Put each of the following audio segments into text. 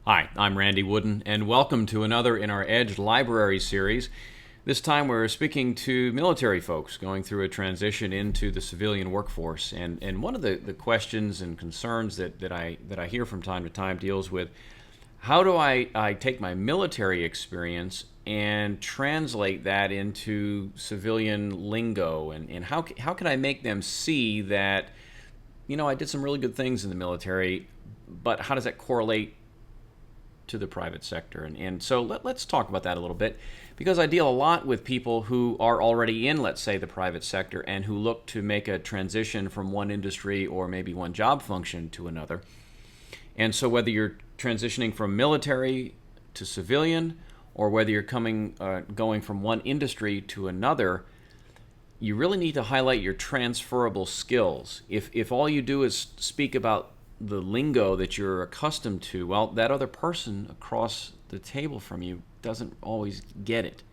Hi, I'm Randy Wooden, and welcome to another in our Edge Library series. This time we're speaking to military folks going through a transition into the civilian workforce. And one of the questions and concerns that I hear from time to time deals with how do I take my military experience and translate that into civilian lingo, and how can I make them see that, I did some really good things in the military, but how does that correlate to the private sector? And so let's talk about that a little bit, because I deal a lot with people who are already in, let's say, the private sector and who look to make a transition from one industry or maybe one job function to another. And so whether you're transitioning from military to civilian, or whether you're going from one industry to another, you really need to highlight your transferable skills. If all you do is speak about the lingo that you're accustomed to, well, that other person across the table from you doesn't always get it.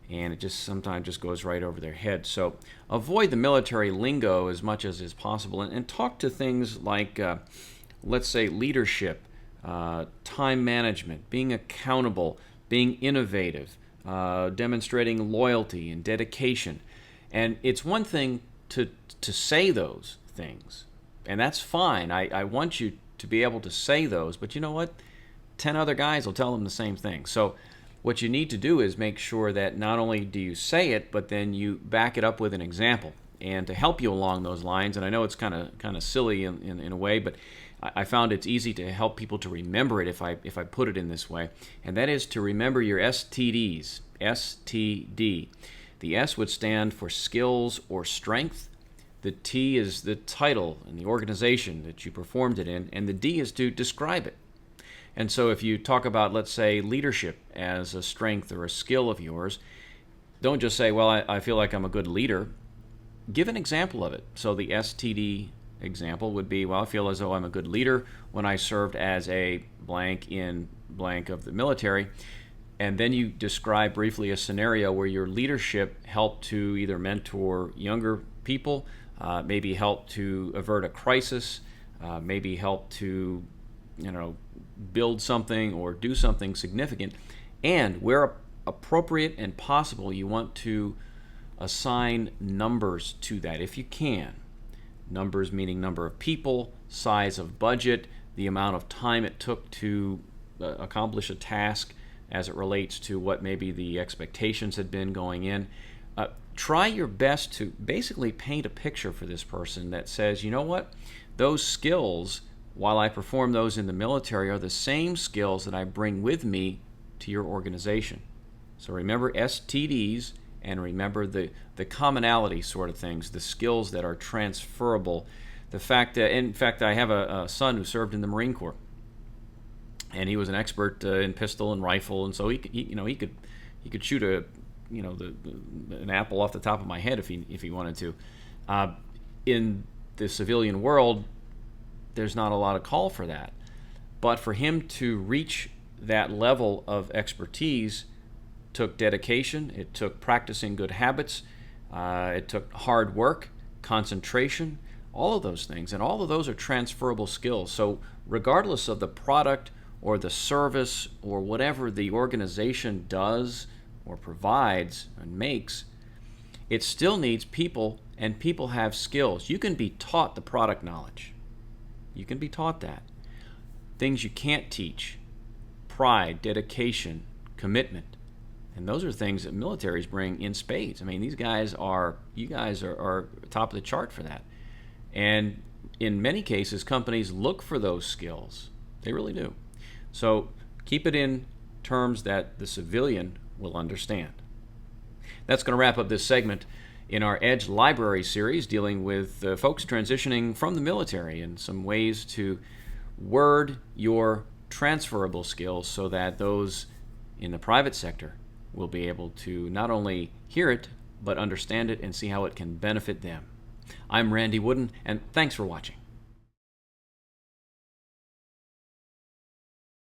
And it just sometimes just goes right over their head. So avoid the military lingo as much as is possible, and talk to things like, let's say, leadership, time management, being accountable, being innovative, demonstrating loyalty and dedication. And it's one thing to say those things, and that's fine. I want you to be able to say those, but you know what? 10 other guys will tell them the same thing. So what you need to do is make sure that not only do you say it, but then you back it up with an example. And to help you along those lines, and I know it's kind of silly in a way, but I found it's easy to help people to remember it if I put it in this way, and that is to remember your STDs. STD. The S would stand for skills or strength. The T is the title and the organization that you performed it in, and the D is to describe it. And so if you talk about, let's say, leadership as a strength or a skill of yours, don't just say, well, I feel like I'm a good leader. Give an example of it. So the STD example would be, well, I feel as though I'm a good leader when I served as a blank in blank of the military. And then you describe briefly a scenario where your leadership helped to either mentor younger people, maybe help to avert a crisis, maybe help to, build something or do something significant. And where appropriate and possible, you want to assign numbers to that if you can. Numbers meaning number of people, size of budget, the amount of time it took to accomplish a task as it relates to what maybe the expectations had been going in. Try your best to basically paint a picture for this person that says, you know what, those skills, while I perform those in the military, are the same skills that I bring with me to your organization. So remember STDs, and remember the commonality sort of things, the skills that are transferable. The fact that, in fact, I have a son who served in the Marine Corps, and he was an expert in pistol and rifle, and so he could shoot an apple off the top of my head if he wanted to. In the civilian world, there's not a lot of call for that, but for him to reach that level of expertise took dedication. It took practicing good habits. It took hard work, concentration, all of those things, and all of those are transferable skills. So regardless of the product or the service or whatever the organization does or provides and makes, it still needs people, and people have skills. You can be taught the product knowledge. You can be taught that. Things you can't teach: pride, dedication, commitment. And those are things that militaries bring in spades. I mean, you guys are top of the chart for that. And in many cases, companies look for those skills. They really do. So keep it in terms that the civilian will understand. That's going to wrap up this segment in our Edge Library series, dealing with folks transitioning from the military and some ways to word your transferable skills so that those in the private sector will be able to not only hear it, but understand it and see how it can benefit them. I'm Randy Wooden, and thanks for watching.